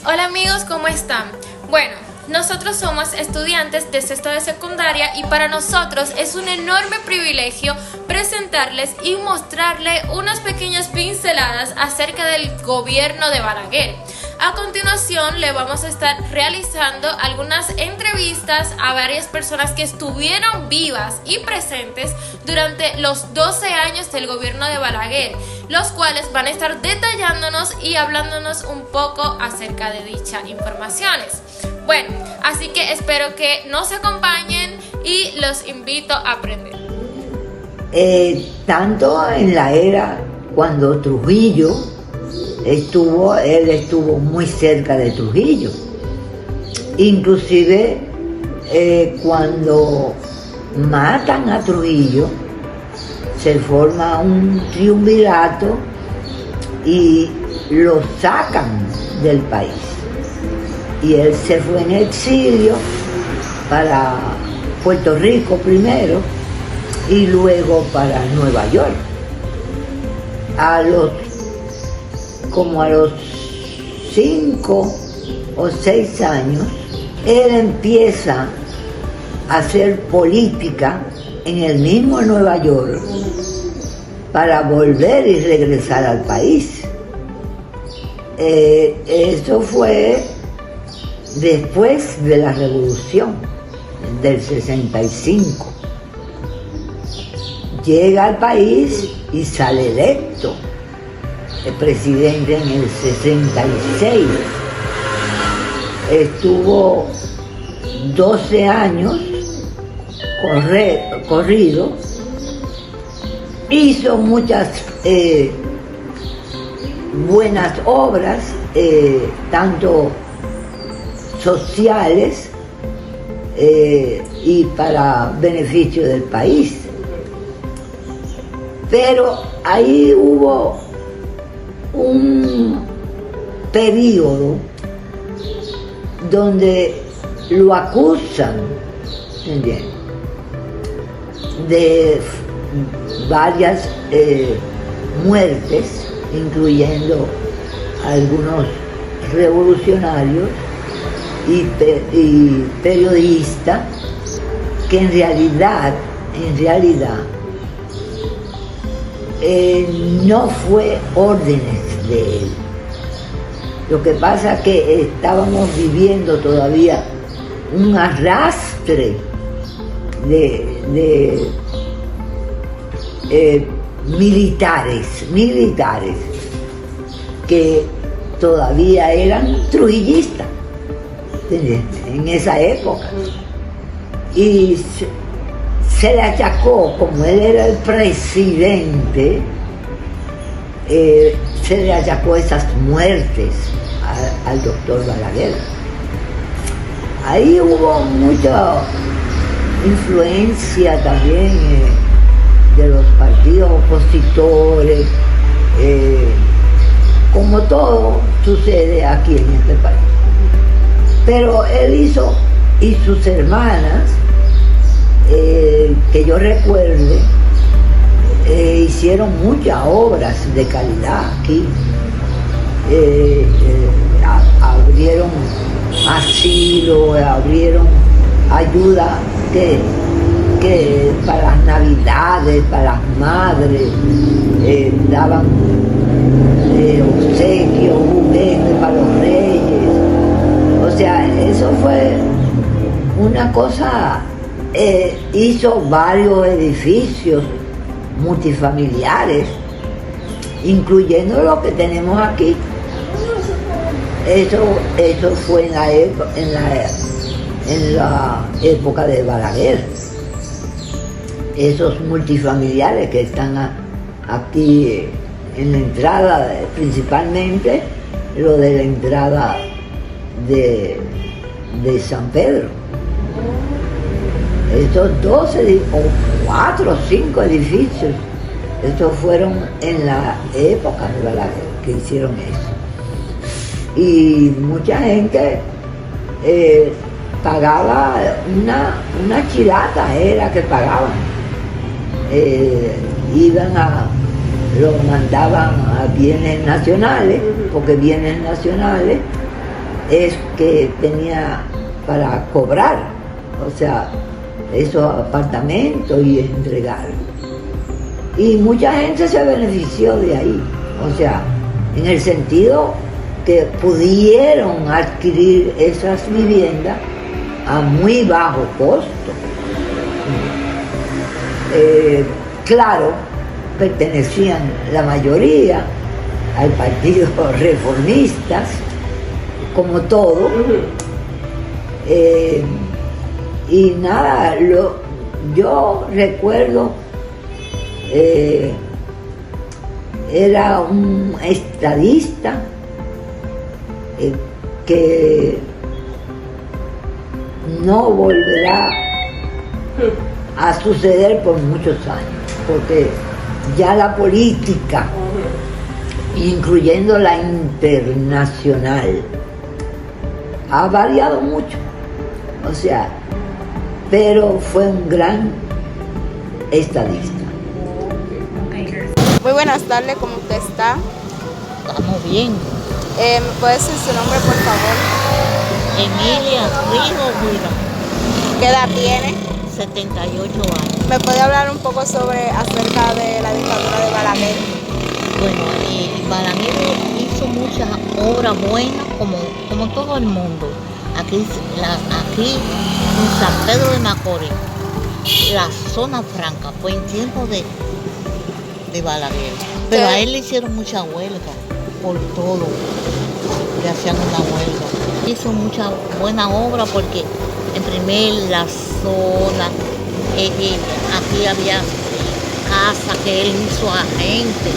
Hola amigos, ¿cómo están? Bueno, nosotros somos estudiantes de sexto de secundaria y para nosotros es un enorme privilegio presentarles y mostrarles unas pequeñas pinceladas acerca del gobierno de Balaguer. A continuación le vamos a estar realizando algunas entrevistas a varias personas que estuvieron vivas y presentes durante los 12 años del gobierno de Balaguer, los cuales van a estar detallándonos y hablándonos un poco acerca de dichas informaciones. Bueno, así que espero que nos acompañen y los invito a aprender. Tanto en la era cuando Trujillo él estuvo muy cerca de Trujillo. Inclusive cuando matan a Trujillo, se forma un triunvirato y lo sacan del país. Y él se fue en exilio para Puerto Rico primero y luego para Nueva York. Como a los 5 o 6 años, él empieza a hacer política en el mismo Nueva York para volver y regresar al país. Eso fue después de la Revolución del 65. Llega al país y sale electo el presidente en el 66. Estuvo 12 años corrido, hizo muchas buenas obras, tanto sociales y para beneficio del país. Pero ahí hubo un periodo donde lo acusan, ¿entiendes?, de varias muertes, incluyendo algunos revolucionarios y periodistas, que en realidad no fue órdenes de él. Lo que pasa es que estábamos viviendo todavía un arrastre de militares que todavía eran trujillistas en esa época. Y se le achacó, como él era el presidente, se le achacó esas muertes al doctor Balaguer. Ahí hubo mucha influencia también de los partidos opositores, como todo sucede aquí en este país. Pero él hizo, y sus hermanas, que yo recuerde, hicieron muchas obras de calidad aquí. Abrieron asilo, abrieron ayuda que para las navidades, para las madres, daban obsequios, juguetes para los reyes. O sea, eso fue una cosa. Hizo varios edificios multifamiliares, incluyendo lo que tenemos aquí. Eso fue en la época de Balaguer. Esos multifamiliares que están aquí en la entrada, principalmente lo de la entrada de San Pedro. Estos 12 o 4 o 5 edificios, estos fueron en la época de Balaguer que hicieron eso. Y mucha gente pagaba una chilata, era que pagaban. Lo mandaban a bienes nacionales, porque bienes nacionales es que tenía para cobrar, o sea, esos apartamentos y entregar. Y mucha gente se benefició de ahí, o sea, en el sentido que pudieron adquirir esas viviendas a muy bajo costo. Claro, pertenecían la mayoría al partido reformistas, como todo. Y nada, yo recuerdo, era un estadista que no volverá a suceder por muchos años, porque ya la política, incluyendo la internacional, ha variado mucho, o sea, pero fue un gran estadista. Muy buenas tardes, ¿cómo usted está? Estamos bien. ¿Me puede decir su nombre, por favor? Emilia Rijo, ¿Qué edad tiene? 78 años. ¿Me puede hablar un poco acerca de la dictadura de Balaguer? Bueno, Balaguer hizo muchas obras buenas como todo el mundo. Aquí en San Pedro de Macorís, la zona franca fue en tiempo de Balaguer. Pero a él le hicieron mucha huelga por todo. Le hacían una huelga. Hizo mucha buena obra porque en primer la zona, aquí había casa que él hizo a gente,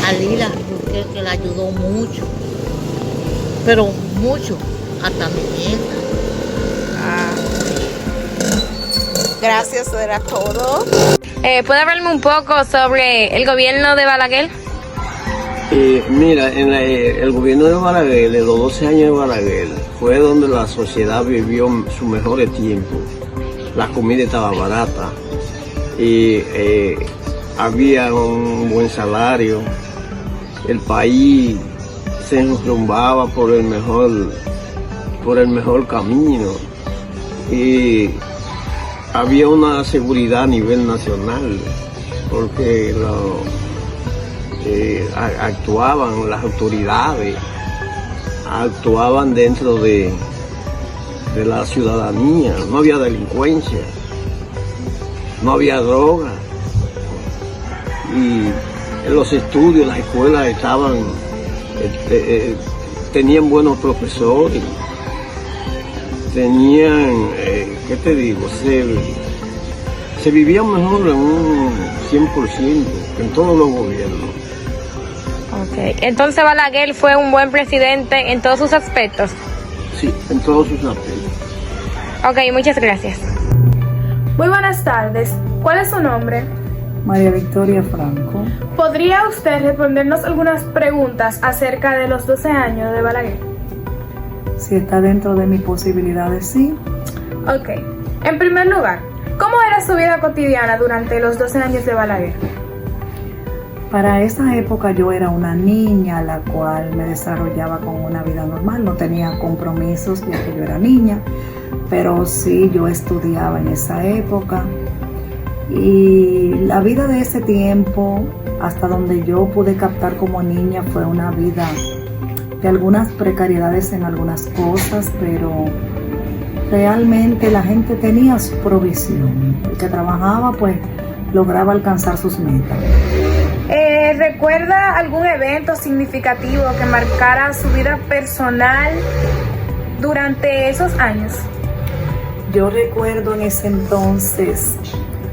a Lila Ruquer, que le ayudó mucho, pero mucho, hasta mi nieta. Gracias, eso era todo. ¿Puede hablarme un poco sobre el gobierno de Balaguer? Mira, el gobierno de Balaguer, de los 12 años de Balaguer, fue donde la sociedad vivió sus mejores tiempos. La comida estaba barata y había un buen salario. El país se enrumbaba por el mejor camino y había una seguridad a nivel nacional porque actuaban las autoridades, actuaban dentro de la ciudadanía, no había delincuencia, no había droga y en los estudios, las escuelas tenían buenos profesores, tenían, ¿qué te digo? Se vivía mejor en un 100% que en todos los gobiernos. Okay. Entonces Balaguer fue un buen presidente en todos sus aspectos. Sí, en todos sus aspectos. Ok, muchas gracias. Muy buenas tardes. ¿Cuál es su nombre? María Victoria Franco. ¿Podría usted respondernos algunas preguntas acerca de los 12 años de Balaguer? Si está dentro de mis posibilidades, sí. Ok. En primer lugar, ¿cómo era su vida cotidiana durante los 12 años de Balaguer? Para esa época yo era una niña, la cual me desarrollaba con una vida normal, no tenía compromisos ya que yo era niña, pero sí yo estudiaba en esa época. Y la vida de ese tiempo, hasta donde yo pude captar como niña, fue una vida de algunas precariedades en algunas cosas, pero realmente la gente tenía su provisión. El que trabajaba, pues, lograba alcanzar sus metas. ¿Recuerda algún evento significativo que marcara su vida personal durante esos años? Yo recuerdo en ese entonces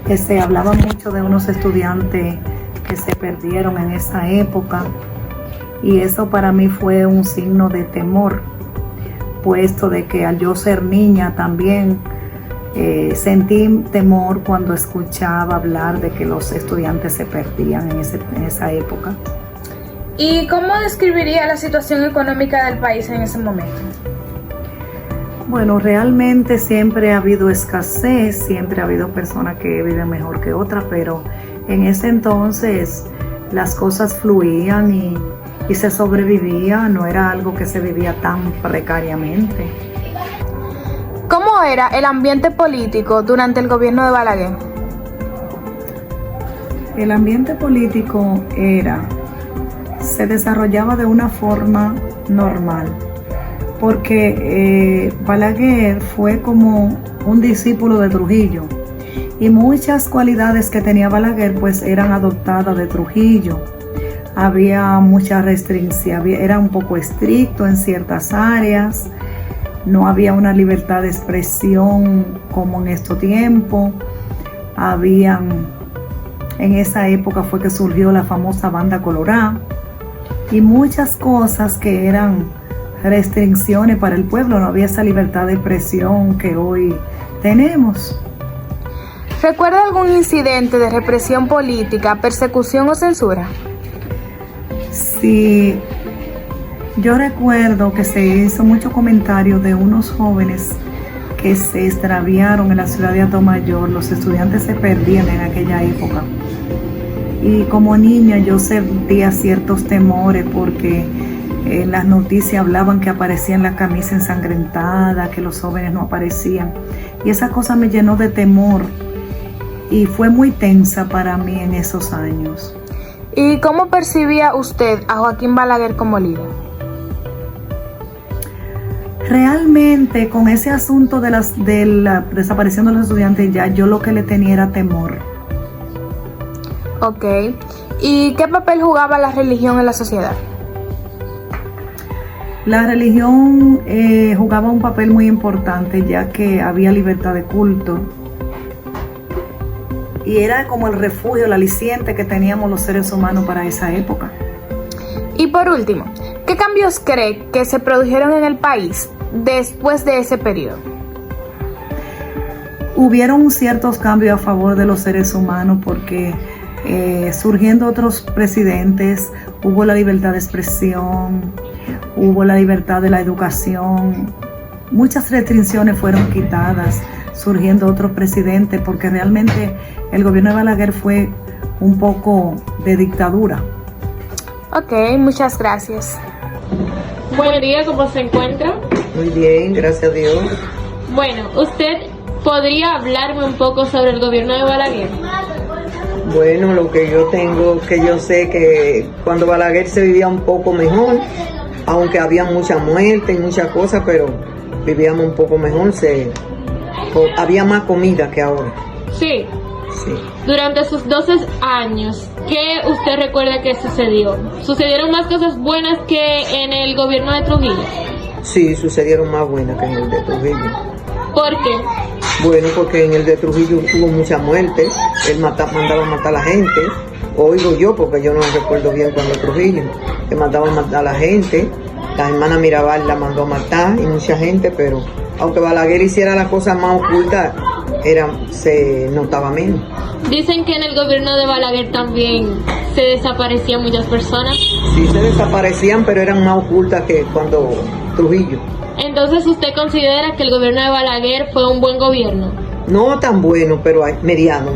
que se hablaba mucho de unos estudiantes que se perdieron en esa época, y eso para mí fue un signo de temor, puesto de que al yo ser niña también sentí temor cuando escuchaba hablar de que los estudiantes se perdían en esa época. ¿Y cómo describiría la situación económica del país en ese momento? Bueno, realmente siempre ha habido escasez, siempre ha habido personas que viven mejor que otras, pero en ese entonces las cosas fluían y se sobrevivía, no era algo que se vivía tan precariamente. ¿Cómo era el ambiente político durante el gobierno de Balaguer? El ambiente político se desarrollaba de una forma normal, porque Balaguer fue como un discípulo de Trujillo y muchas cualidades que tenía Balaguer pues eran adoptadas de Trujillo. Había mucha restricción, era un poco estricto en ciertas áreas, no había una libertad de expresión como en estos tiempos. En esa época fue que surgió la famosa Banda Colorada y muchas cosas que eran restricciones para el pueblo, no había esa libertad de expresión que hoy tenemos. ¿Recuerda algún incidente de represión política, persecución o censura? Sí, yo recuerdo que se hizo mucho comentario de unos jóvenes que se extraviaron en la ciudad de Atomayor. Los estudiantes se perdían en aquella época. Y como niña yo sentía ciertos temores porque en las noticias hablaban que aparecían la camisa ensangrentada, que los jóvenes no aparecían. Y esa cosa me llenó de temor y fue muy tensa para mí en esos años. ¿Y cómo percibía usted a Joaquín Balaguer como líder? Realmente con ese asunto de la desaparición de los estudiantes ya yo lo que le tenía era temor. Ok. ¿Y qué papel jugaba la religión en la sociedad? La religión jugaba un papel muy importante ya que había libertad de culto y era como el refugio, el aliciente que teníamos los seres humanos para esa época. Y por último, ¿qué cambios cree que se produjeron en el país después de ese periodo? Hubieron ciertos cambios a favor de los seres humanos porque surgiendo otros presidentes, hubo la libertad de expresión, hubo la libertad de la educación, muchas restricciones fueron quitadas, surgiendo otros presidentes, porque realmente el gobierno de Balaguer fue un poco de dictadura. Ok, muchas gracias. Buen día, ¿cómo se encuentra? Muy bien, gracias a Dios. Bueno, ¿usted podría hablarme un poco sobre el gobierno de Balaguer? Bueno, lo que yo tengo, que yo sé que cuando Balaguer se vivía un poco mejor, aunque había mucha muerte y muchas cosas, pero vivíamos un poco mejor, había más comida que ahora. Sí. Sí. Durante sus 12 años, ¿qué usted recuerda que sucedió? ¿Sucedieron más cosas buenas que en el gobierno de Trujillo? Sí, sucedieron más buenas que en el de Trujillo. ¿Por qué? Bueno, porque en el de Trujillo hubo mucha muerte, él mandaba a matar a la gente, oigo yo, porque yo no recuerdo bien cuando Trujillo, que mandaba a matar a la gente, la hermana Mirabal la mandó a matar y mucha gente, pero aunque Balaguer hiciera las cosas más ocultas, se notaba menos. Dicen que en el gobierno de Balaguer también se desaparecían muchas personas. Sí, se desaparecían, pero eran más ocultas que cuando Trujillo. Entonces, ¿usted considera que el gobierno de Balaguer fue un buen gobierno? No tan bueno, pero mediano.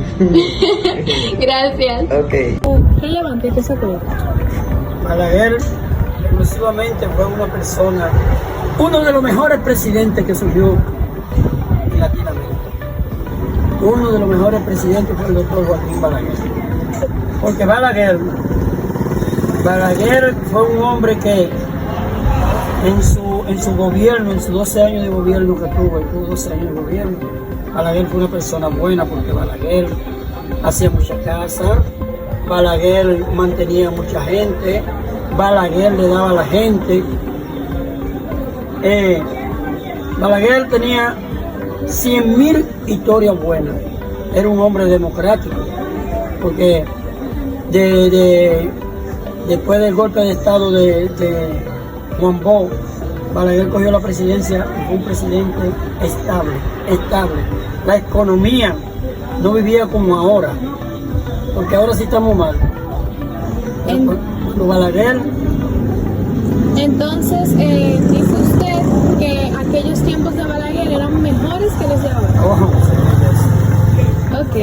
Gracias. Ok. Relevante que se acuerda. Balaguer exclusivamente fue uno de los mejores presidentes que surgió en Latinoamérica. Uno de los mejores presidentes fue el doctor Joaquín Balaguer. Porque Balaguer fue un hombre que en su gobierno, en sus 12 años de gobierno que tuvo 12 años de gobierno, Balaguer fue una persona buena porque Balaguer hacía muchas casas, Balaguer mantenía a mucha gente, Balaguer le daba a la gente. Balaguer tenía 100.000 historias buenas. Era un hombre democrático, porque después del golpe de estado de Juan Bo, Balaguer cogió la presidencia y fue un presidente estable. La economía no vivía como ahora, porque ahora sí estamos mal. Balaguer. Entonces, dice usted que aquellos tiempos de Balaguer eran mejores que los de ahora. Ok.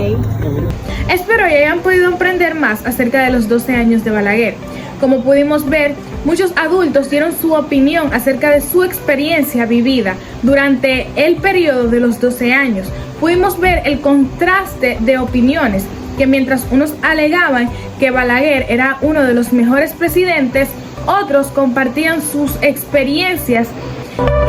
Espero que hayan podido aprender más acerca de los 12 años de Balaguer. Como pudimos ver, muchos adultos dieron su opinión acerca de su experiencia vivida durante el periodo de los 12 años. Pudimos ver el contraste de opiniones, que mientras unos alegaban que Balaguer era uno de los mejores presidentes, otros compartían sus experiencias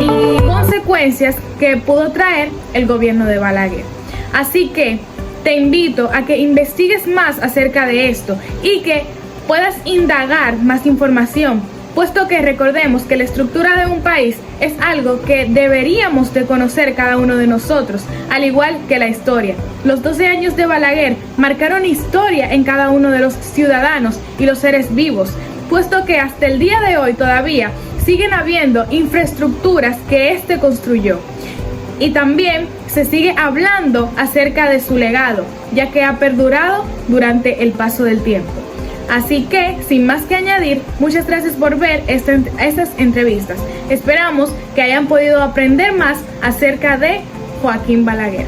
y consecuencias que pudo traer el gobierno de Balaguer. Así que te invito a que investigues más acerca de esto y que puedas indagar más información, puesto que recordemos que la estructura de un país es algo que deberíamos de conocer cada uno de nosotros, al igual que la historia. Los 12 años de Balaguer marcaron historia en cada uno de los ciudadanos y los seres vivos, puesto que hasta el día de hoy todavía siguen habiendo infraestructuras que éste construyó. Y también se sigue hablando acerca de su legado, ya que ha perdurado durante el paso del tiempo. Así que, sin más que añadir, muchas gracias por ver estas entrevistas. Esperamos que hayan podido aprender más acerca de Joaquín Balaguer.